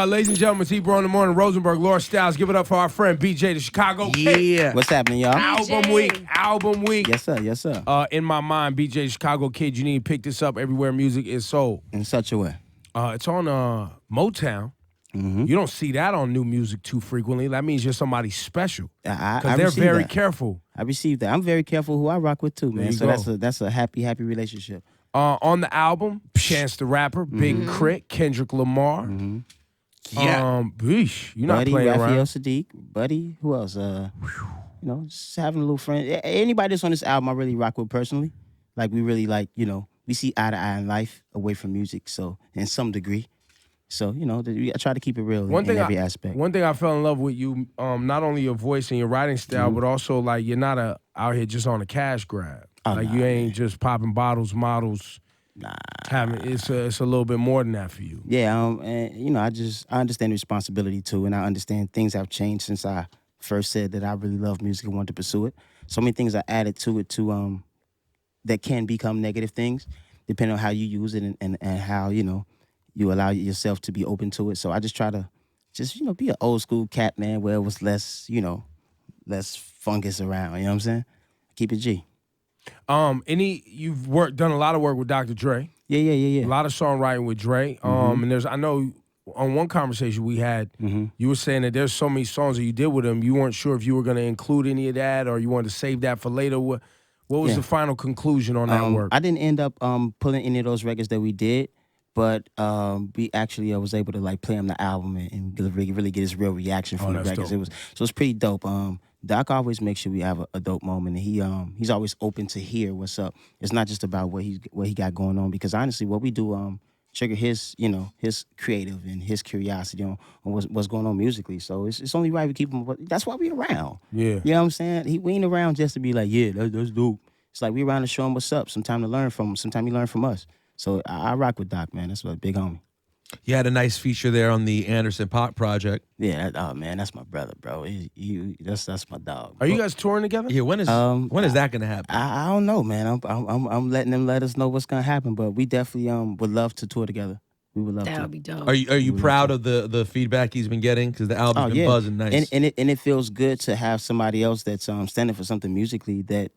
Ladies and gentlemen, T-Bro in the morning, Rosenberg, Laura Styles. Give it up for our friend BJ, the Chicago Kid. Yeah. What's happening, y'all? Album week. Yes, sir. Yes, sir. In my mind, BJ, Chicago Kid, you need to pick this up everywhere music is sold. In such a way. It's on Motown. Mm-hmm. You don't see that on new music too frequently. That means you're somebody special. Because they're very careful. I received that. I'm very careful who I rock with too, man. So that's a happy relationship. On the album, Chance the Rapper, Big Crit, Kendrick Lamar. Mm-hmm. Yeah. You're not Buddy, playing Raphael around. Sadiq, Buddy, who else? Just having a little friend. Anybody that's on this album, I really rock with personally. Like, we really we see eye to eye in life away from music, so in some degree. So, I try to keep it real in every aspect. One thing I fell in love with you, not only your voice and your writing style, but also, like, you're not out here just on a cash grab. You ain't just popping bottles, models. Nah. It's a little bit more than that for you. Yeah, and I understand the responsibility too, and I understand things have changed since I first said that I really love music and wanted to pursue it. So many things I added to it that can become negative things, depending on how you use it and how you allow yourself to be open to it. So I just try to be an old school cat, man, where it was less fungus around. You know what I'm saying? Keep it G. You've done a lot of work with Dr. Dre. Yeah. A lot of songwriting with Dre. And I know on one conversation we had, you were saying that there's so many songs that you did with him, you weren't sure if you were going to include any of that or you wanted to save that for later. What was the final conclusion on that work? I didn't end up pulling any of those records that we did, but we actually was able to play him the album and really get his real reaction from the records. Dope. It's pretty dope. Doc always makes sure we have a dope moment, and he's always open to hear what's up. It's not just about what he got going on, because honestly, what we do trigger his creative and his curiosity on what's going on musically. So it's only right we keep him. That's why we around. Yeah, you know what I'm saying? We ain't around just to be like, yeah, that's dope. It's like we around to show him what's up. Sometime to learn from him. Sometime he learn from us. So I rock with Doc, man. That's a big homie. You had a nice feature there on the Anderson .Paak project. Yeah, man, that's my brother, bro. That's my dog. Are you guys touring together? Yeah, when is that gonna happen? I don't know, man. I'm letting them let us know what's gonna happen, but we definitely would love to tour together. We would love to. That would be dope. Are you proud of the feedback he's been getting? Because the album's been buzzing nice. And it feels good to have somebody else that's standing for something musically that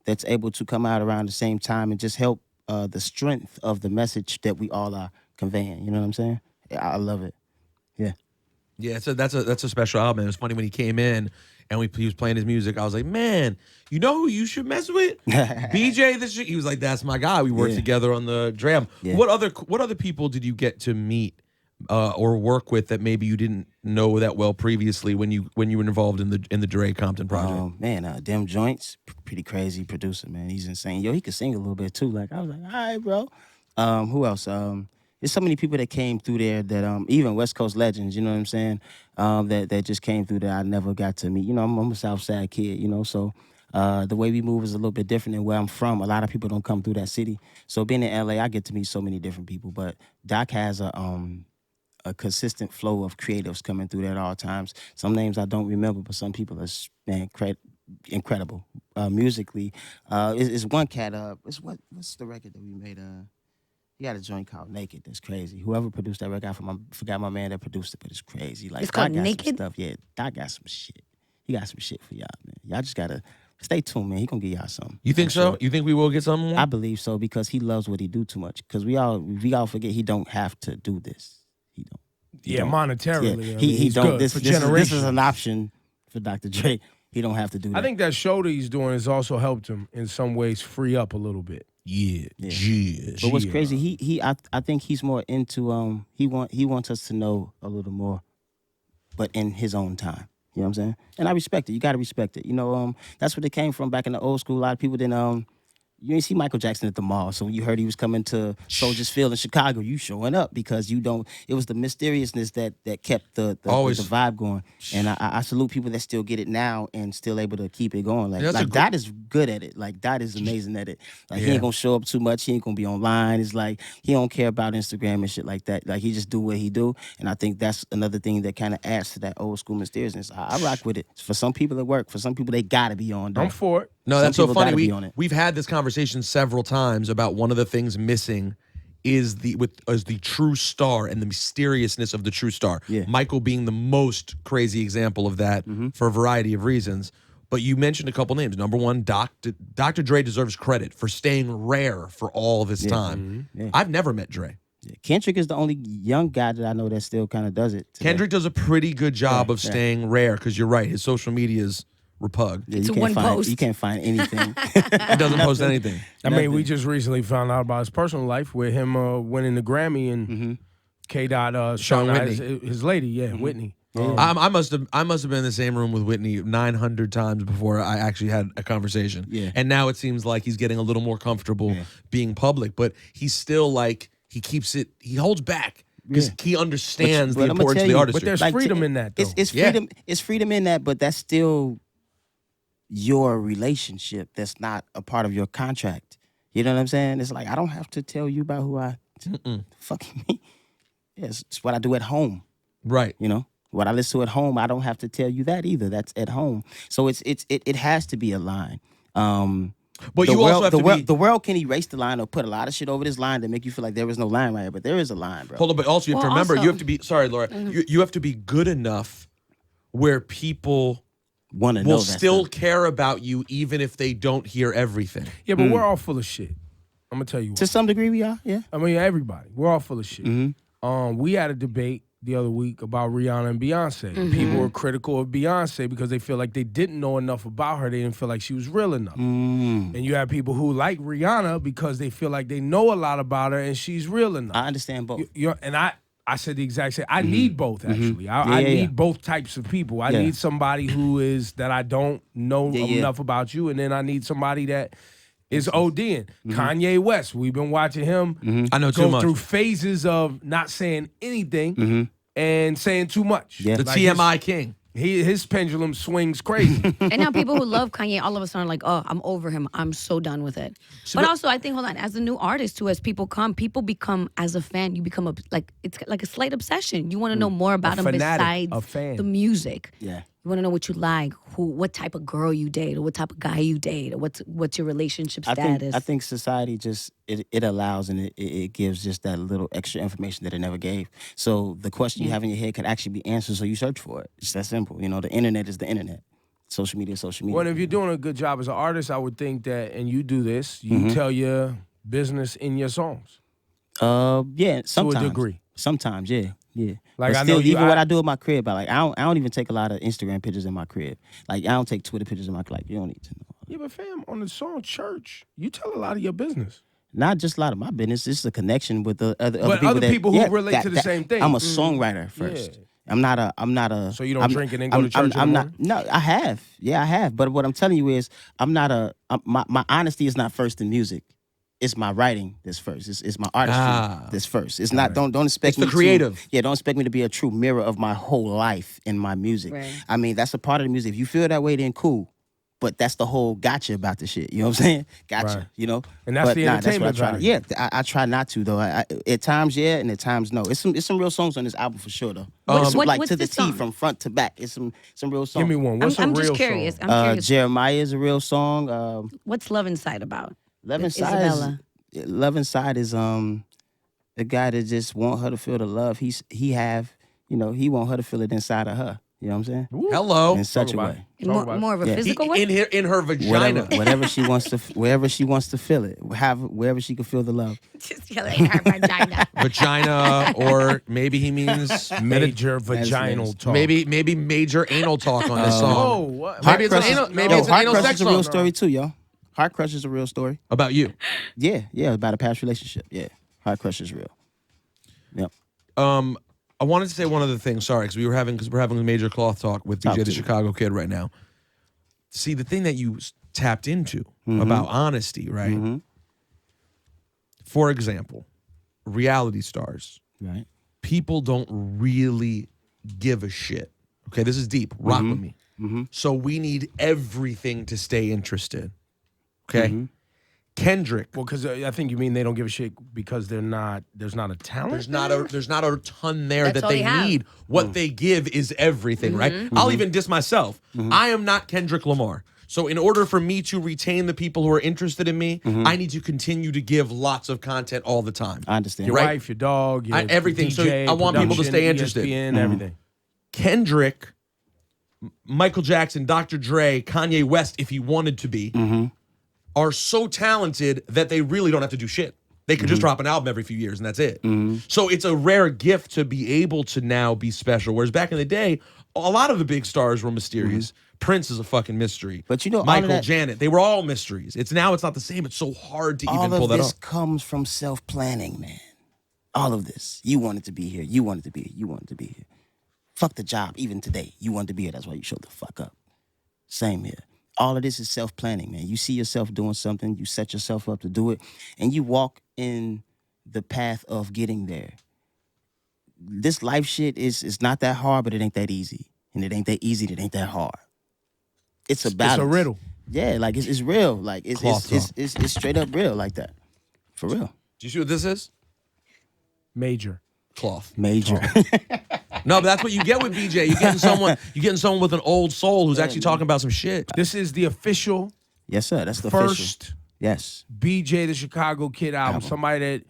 that's able to come out around the same time and just help the strength of the message that we all are conveying. You know what I'm saying? I love it. Yeah. Yeah, so that's a special album. It was funny when he came in and he was playing his music. I was like, man, you know who you should mess with? BJ. He was like, that's my guy. We worked together on the Dre album. Yeah. What other people did you get to meet or work with that maybe you didn't know that well previously when you were involved in the Dre Compton project? Dem Joints, pretty crazy producer, man. He's insane. He could sing a little bit too. Like, I was like, all right, bro. Who else? There's so many people that came through there that even West Coast legends, you know what I'm saying? That just came through that I never got to meet. I'm a South Side kid, so the way we move is a little bit different than where I'm from. A lot of people don't come through that city. So being in LA, I get to meet so many different people. But Doc has a consistent flow of creatives coming through there at all times. Some names I don't remember, but some people are incredible musically. It's one cat. What's the record that we made? He got a joint called Naked. That's crazy. Whoever produced that record, I forgot my man that produced it, but it's crazy. Like, it's called Doc got Naked? some stuff. Yeah, Doc got some shit. He got some shit for y'all, man. Y'all just gotta stay tuned, man. He gonna give y'all something. You think so? Sure. You think we will get something more? I believe so, because he loves what he do too much. Because we all forget he don't have to do this. He don't. Yeah, monetarily. Yeah. He don't. Good This is an option for Dr. Dre. He don't have to do that. I think that show that he's doing has also helped him in some ways free up a little bit. Yeah. But what's crazy, I think he's more into he wants us to know a little more, but in his own time. You know what I'm saying? And I respect it. You gotta respect it. That's where they came from back in the old school. A lot of people didn't You ain't see Michael Jackson at the mall. So when you heard he was coming to Soldiers Field in Chicago, you showing up because you don't. It was the mysteriousness that kept the Always. vibe going. And I salute people that still get it now and still able to keep it going. Like, Yeah, that's a Dot is good at it. Like Dot is amazing at it. Like he ain't gonna show up too much. He ain't gonna be online. It's like he don't care about Instagram and shit like that. Like he just do what he do. And I think that's another thing that kind of adds to that old school mysteriousness. I rock with it. For some people it work. For some people they gotta be on. I'm for it. No, Some that's so people funny. gotta be on it. We've had this conversation several times about one of the things missing is the true star and the mysteriousness of the true star. Yeah. Michael being the most crazy example of that for a variety of reasons. But you mentioned a couple names. Number one, Dr. Dre deserves credit for staying rare for all of his time. Yeah. I've never met Dre. Yeah. Kendrick is the only young guy that I know that still kind of does it. today. Kendrick does a pretty good job of yeah. staying rare because you're right. His social media is repugnant. Yeah, It's you a can't one find post. You can't find anything. He doesn't post anything. I mean, we just recently found out about his personal life with him winning the Grammy and K. Dot Sean showing out Whitney. his lady, Whitney. I must have been in the same room with Whitney 900 times before I actually had a conversation. Yeah. And now it seems like he's getting a little more comfortable being public, but he's still like he holds back because he understands But the I'ma importance tell of the you, artistry. but there's freedom in that, though. It's Yeah. freedom. It's freedom in that, but that's still your relationship. That's not a part of your contract. You know what I'm saying? It's like I don't have to tell you about who I fucking me. Yeah, it's what I do at home. Right. You know what I listen to at home. I don't have to tell you that either. That's at home. So it has to be a line. But the you world, also have the to world, be the world can erase the line or put a lot of shit over this line to make you feel like there is no line right here, but there is a line, bro. Hold on, but also you have to Well, remember also- you have to be sorry, Laura. You have to be good enough where people Want to know will that still stuff. care about you even if they don't hear everything. Yeah, but we're all full of shit. I'm gonna tell you what. To some degree, we are. Yeah. I mean, everybody. We're all full of shit. Mm-hmm. We had a debate the other week about Rihanna and Beyonce. People were critical of Beyonce because they feel like they didn't know enough about her. They didn't feel like she was real enough. Mm. And you have people who like Rihanna because they feel like they know a lot about her and she's real enough. I understand both. And I said the exact same. I need both, actually. I Yeah, need yeah. both types of people. I Yeah. need somebody who is that I don't know Yeah, yeah. enough about you, and then I need somebody that is ODing. Kanye West, we've been watching him I know too go much. through phases of not saying anything and saying too much. Yeah. The Like TMI king. his pendulum swings crazy. And now people who love Kanye all of a sudden are like, oh, I'm over him. I'm so done with it. But also, I think, hold on, as a new artist too, as people become, as a fan, you become it's like a slight obsession. You want to know more about him fanatic, besides a fan. the music. Yeah. You want to know what you like, what type of girl you date, or what type of guy you date, or what's your relationship status. I think society just it allows and it gives just that little extra information that it never gave. So the question you have in your head could actually be answered, so you search for it. It's that simple. You know, the internet is the internet. Social media is social media. Well, if you're doing a good job as an artist, I would think that, and you do this, you tell your business in your songs. Yeah, sometimes. degree. Sometimes, yeah. Like, But I still, know you- even what I- I do in my crib, I don't even take a lot of Instagram pictures in my crib. Like I don't take Twitter pictures in my crib. Like you don't need to know. Yeah, but fam, on the song Church, you tell a lot of your business. Not just a lot of my business. It's a connection with the other But people other that, people who yeah, relate to the same thing. I'm a songwriter first. Yeah. I'm not a. So you don't I'm- drink and then go I'm- to church in the I'm morning? not. No, I have. Yeah, I have. But what I'm telling you is, my honesty is not first in music. It's my writing that's first. It's my artistry that's first. It's not. Don't expect It's the me creative. To, don't expect me to be a true mirror of my whole life in my music. Right. I mean, that's a part of the music. If you feel that way, then cool. But that's the whole gotcha about the shit. You know what I'm saying? Gotcha. Right. You know. And that's But the nah, what entertainment I try to, value. yeah, I try not to though. At times, yeah, and at times, no. It's some real songs on this album for sure though. It's like what's to the the T song? from front to back. It's some real songs. Give me one. What's I'm a real just curious. song? I'm curious. Jeremiah is a real song. What's Love Inside about? Love With Inside Isabella. Love Inside is the guy that just want her to feel the love he want her to feel it inside of her. You know what I'm saying? Hello. In such a about way. it. Talk about it. More of a Yeah. physical way? In her vagina. Whatever she wants to wherever she wants to feel it. Wherever she can feel the love. Just yelling at her vagina. Vagina, or maybe he means Major vaginal talk. maybe major anal talk on this Oh, song. what? Maybe it's an anal. Maybe Yo, it's an Heart anal Crush sex is a real song story too, yo. Heart Crush is a real story. about you. Yeah, about a past relationship. Yeah. Heart Crush is real. Yep. I wanted to say one other thing. Sorry, because we're having a major cloth talk with Talk BJ the to me. Chicago Kid right now. See, the thing that you tapped into about honesty, right? For example, reality stars. Right. People don't really give a shit. Okay, this is deep. Rock with me. So we need everything to stay interested. Okay? Kendrick. Well, because I think you mean they don't give a shit because there's not a talent. There's not a ton there That's that all they they have. need. What they give is everything, right? I'll even diss myself. I am not Kendrick Lamar. So in order for me to retain the people who are interested in me, I need to continue to give lots of content all the time. I understand. Your Right. wife, your dog, your everything. So DJ, I want people to production, stay interested. ESPN, everything. Kendrick, Michael Jackson, Dr. Dre, Kanye West, if he wanted to be, are so talented that they really don't have to do shit. They could just drop an album every few years and that's it. So it's a rare gift to be able to now be special. Whereas back in the day, a lot of the big stars were mysterious. Prince is a fucking mystery. But you know, all of Michael, that- Janet, they were all mysteries. It's not the same. It's so hard to All even pull of that this off. comes from self-planning, man. All of this. You wanted to be here. You wanted to be here. You wanted to be here. Fuck the job. Even today, you wanted to be here. That's why you showed the fuck up. Same here. All of this is self-planning, man. You see yourself doing something, you set yourself up to do it, and you walk in the path of getting there. This life shit is not that hard, but it ain't that easy. And it ain't that easy, and it ain't that hard. It's a balance. It's a riddle. Yeah, like it's real. Like it's straight up real like that. For real. Do you see what this is? Major. Cloth. Major. No, but that's what you get with BJ. You're getting someone with an old soul who's actually talking about some shit. This is the official Yes, sir. That's the official. first Yes. BJ the Chicago Kid album. Somebody that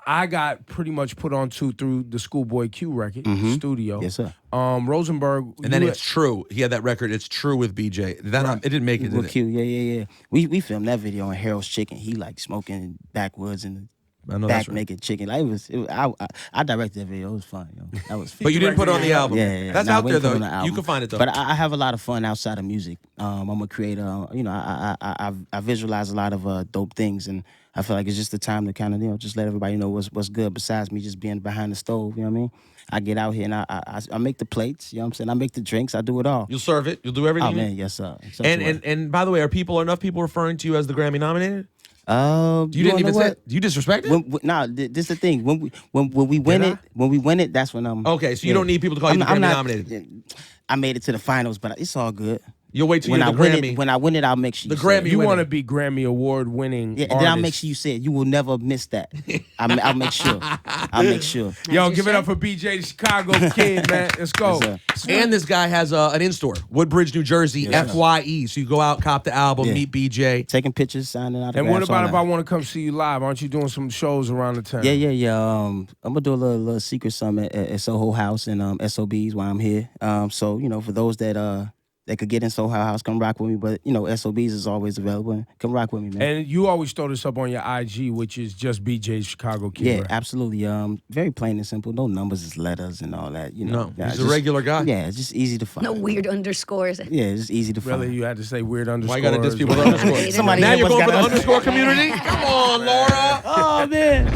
I got pretty much put onto through the Schoolboy Q record studio. Yes, sir. Rosenberg. And then you- It's True. He had that record, It's True with BJ. It didn't make it, did With it? Q, yeah. We filmed that video on Harold's Chicken. He like smoking backwoods and I know back that's right. naked chicken. Like I directed that video. It was fun, yo. That was fun. But you didn't put it on the album. Yeah. That's Nah, out we there ain't put it though. on the album. You can find it though. But I have a lot of fun outside of music. I'm a creator. I visualize a lot of dope things, and I feel like it's just the time to kind of just let everybody know what's good. Besides me just being behind the stove, you know what I mean? I get out here and I make the plates. You know what I'm saying? I make the drinks. I do it all. You'll serve it. You'll do everything. Oh man, yes sir. Such And, a and and by the way, are enough people referring to you as the Grammy nominated? You You didn't even say. what? Do you disrespect it? This is the thing. When we win it, that's when I'm. Okay, so you don't need people to call you the Grammy not- nominated. I made it to the finals, but it's all good. You'll wait till When you're I the win Grammy. it, when I win it, I'll make sure The you say it. Grammy You winning. want to be Grammy Award winning. Yeah, then I'll make sure you say it. You will never miss that. I'll make sure. I'll make sure. Yo, give it up for BJ the Chicago Kid, man. Let's go. Yes, And this guy has an in-store, Woodbridge, New Jersey, FYE. So you go out, cop the album, Yeah. meet BJ. Taking pictures, signing autographs. And what about all if that. I want to come see you live? Aren't you doing some shows around the town? Yeah. I'm gonna do a little secret summit at Soho House and SOBs while I'm here. So for those that could get in Soho House, come rock with me. But SOBs is always available. And come rock with me, man. And you always throw this up on your IG, which is just BJ Chicago Kid. Yeah, right? absolutely. Very plain and simple. No numbers, it's letters and all that. No, Yeah, he's a just- regular guy. Yeah, it's just easy to find. No weird underscores. Yeah, it's just easy to find. Really, you had to say weird underscores. Why you gotta diss people with Right? underscores? Somebody Now here you're must going for got the an underscore community? Come on, Laura. Oh man.